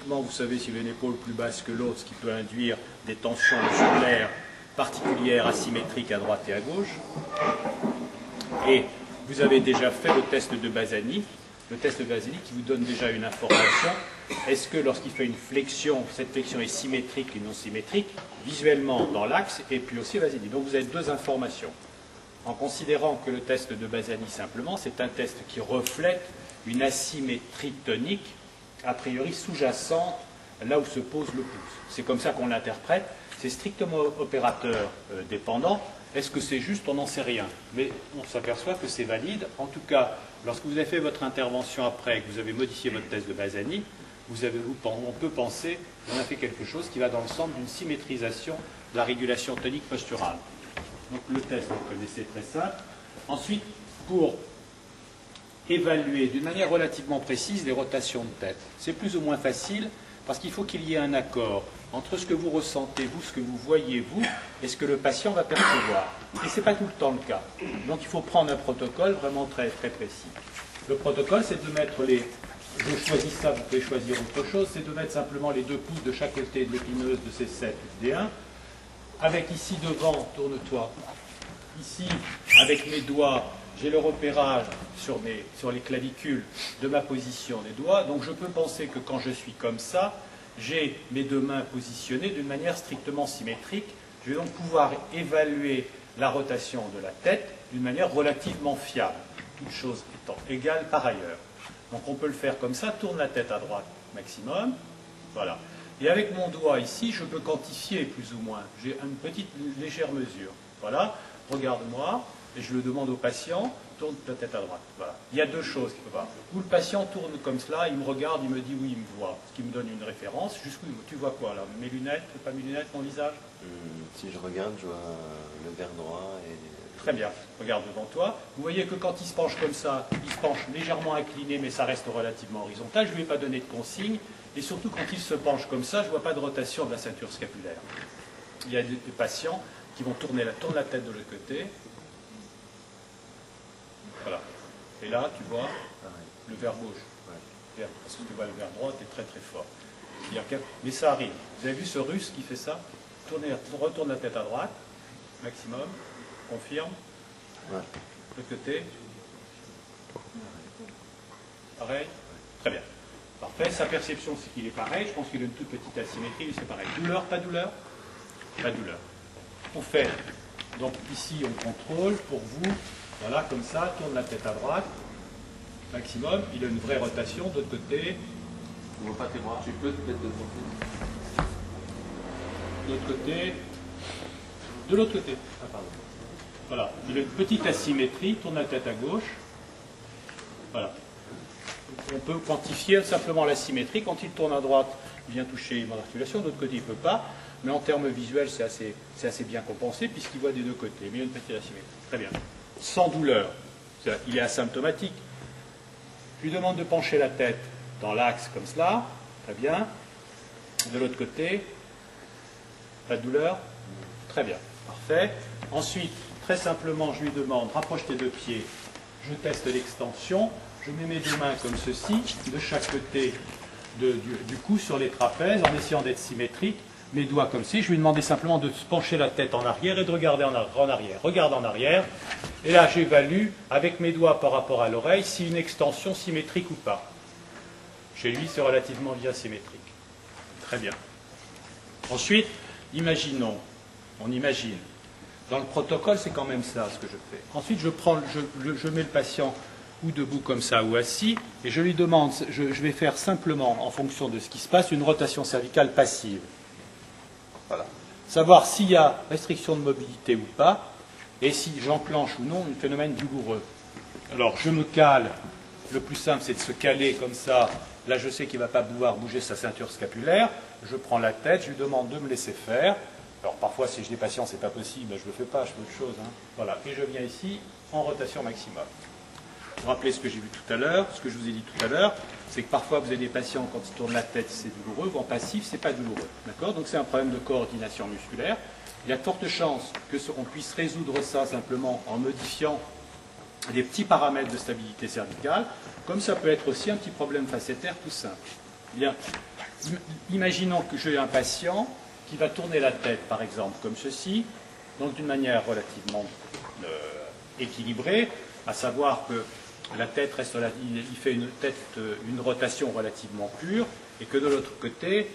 typiquement, vous savez, si une épaule plus basse que l'autre, ce qui peut induire des tensions musculaires particulières, asymétriques à droite et à gauche. Et vous avez déjà fait le test de Bassani, qui vous donne déjà une information. Est-ce que lorsqu'il fait une flexion, cette flexion est symétrique ou non symétrique, visuellement dans l'axe, et puis aussi Bassani. Donc vous avez deux informations. En considérant que le test de Bassani, simplement, c'est un test qui reflète une asymétrie tonique, a priori sous-jacente, là où se pose le pouce. C'est comme ça qu'on l'interprète. C'est strictement opérateur dépendant. Est-ce que c'est juste? On n'en sait rien. Mais on s'aperçoit que c'est valide. En tout cas, lorsque vous avez fait votre intervention après, que vous avez modifié votre test de Bassani, on peut penser qu'on a fait quelque chose qui va dans le sens d'une symétrisation de la régulation tonique posturale. Donc le test, vous connaissez, très simple. Ensuite, pour évaluer d'une manière relativement précise les rotations de tête, c'est plus ou moins facile parce qu'il faut qu'il y ait un accord entre ce que vous ressentez, vous, ce que vous voyez, vous, et ce que le patient va percevoir. Et ce n'est pas tout le temps le cas. Donc il faut prendre un protocole vraiment très, très précis. Le protocole, c'est de mettre les... Je choisis ça, vous pouvez choisir autre chose, c'est de mettre simplement les 2 pouces de chaque côté de l'épineuse de C7 et D1, avec ici devant, tourne-toi, ici, avec mes doigts, j'ai le repérage sur les clavicules de ma position des doigts, donc je peux penser que quand je suis comme ça, j'ai mes 2 mains positionnées d'une manière strictement symétrique. Je vais donc pouvoir évaluer la rotation de la tête d'une manière relativement fiable, toutes choses étant égales par ailleurs. Donc on peut le faire comme ça, tourne la tête à droite maximum, voilà. Et avec mon doigt ici, je peux quantifier plus ou moins. J'ai une petite légère mesure. Voilà, regarde-moi, et je le demande au patient, tourne ta tête à droite. Voilà. Il y a 2 choses qu'il faut voir. Où le patient tourne comme cela, il me regarde, il me dit oui, il me voit, ce qui me donne une référence. Jusqu'où tu vois quoi là? Mes lunettes, pas mes lunettes, mon visage? Si je regarde, je vois le verre droit et... Très bien, regarde devant toi. Vous voyez que quand il se penche comme ça, il se penche légèrement incliné, mais ça reste relativement horizontal. Je ne lui ai pas donné de consigne. Et surtout, quand il se penche comme ça, je ne vois pas de rotation de la ceinture scapulaire. Il y a des patients qui vont tourner la tête de l'autre côté. Voilà. Et là, tu vois le verre gauche. Parce que tu vois le verre droit, tu es très très fort. Mais ça arrive. Vous avez vu ce russe qui fait ça? Retourne la tête à droite, maximum. Confirme. Ouais. De côté. Pareil. Très bien. Parfait. Sa perception, c'est qu'il est pareil. Je pense qu'il a une toute petite asymétrie, mais c'est pareil. Douleur, pas douleur? Pas douleur. On fait. Donc ici, on contrôle pour vous. Voilà, comme ça. Tourne la tête à droite. Maximum. Il a une vraie rotation. De l'autre côté. Je ne vois pas tes bras. Tu peux te mettre de ton côté. De l'autre côté. De l'autre côté. Ah, pardon. Voilà, il a une petite asymétrie, tourne la tête à gauche. Voilà. On peut quantifier simplement l'asymétrie. Quand il tourne à droite, il vient toucher mon articulation, de l'autre côté, il ne peut pas. Mais en termes visuels, c'est assez bien compensé, puisqu'il voit des 2 côtés. Mais il y a une petite asymétrie. Très bien. Sans douleur. Il est asymptomatique. Je lui demande de pencher la tête dans l'axe, comme cela. Très bien. De l'autre côté, pas de douleur. Très bien. Parfait. Ensuite, très simplement, je lui demande, rapproche tes 2 pieds, je teste l'extension, je mets mes 2 mains comme ceci, de chaque côté du cou sur les trapèzes, en essayant d'être symétrique, mes doigts comme ci, je lui demandais simplement de se pencher la tête en arrière et de regarder en arrière. Regarde en arrière, et là j'évalue avec mes doigts par rapport à l'oreille si une extension symétrique ou pas. Chez lui, c'est relativement bien symétrique. Très bien. Ensuite, imaginons, on imagine. Dans le protocole, c'est quand même ça ce que je fais. Ensuite, je mets le patient ou debout comme ça ou assis, et je lui demande, je vais faire simplement, en fonction de ce qui se passe, une rotation cervicale passive. Voilà. Savoir s'il y a restriction de mobilité ou pas, et si j'enclenche ou non un phénomène douloureux. Alors, je me cale. Le plus simple, c'est de se caler comme ça. Là, je sais qu'il ne va pas pouvoir bouger sa ceinture scapulaire. Je prends la tête, je lui demande de me laisser faire. Alors parfois, si j'ai des patients, c'est pas possible, je ne le fais pas, je fais autre chose. Hein. Voilà, et je viens ici en rotation maximum. Vous vous rappelez ce que j'ai vu tout à l'heure, ce que je vous ai dit tout à l'heure, c'est que parfois vous avez des patients, quand ils tournent la tête, c'est douloureux, ou en passif, c'est pas douloureux. D'accord? Donc c'est un problème de coordination musculaire. Il y a de fortes chances qu'on puisse résoudre ça simplement en modifiant des petits paramètres de stabilité cervicale, comme ça peut être aussi un petit problème facétaire tout simple. Bien. Imaginons que j'ai un patient qui va tourner la tête, par exemple, comme ceci, donc d'une manière relativement équilibrée, à savoir que la tête reste, il fait une rotation relativement pure, et que de l'autre côté,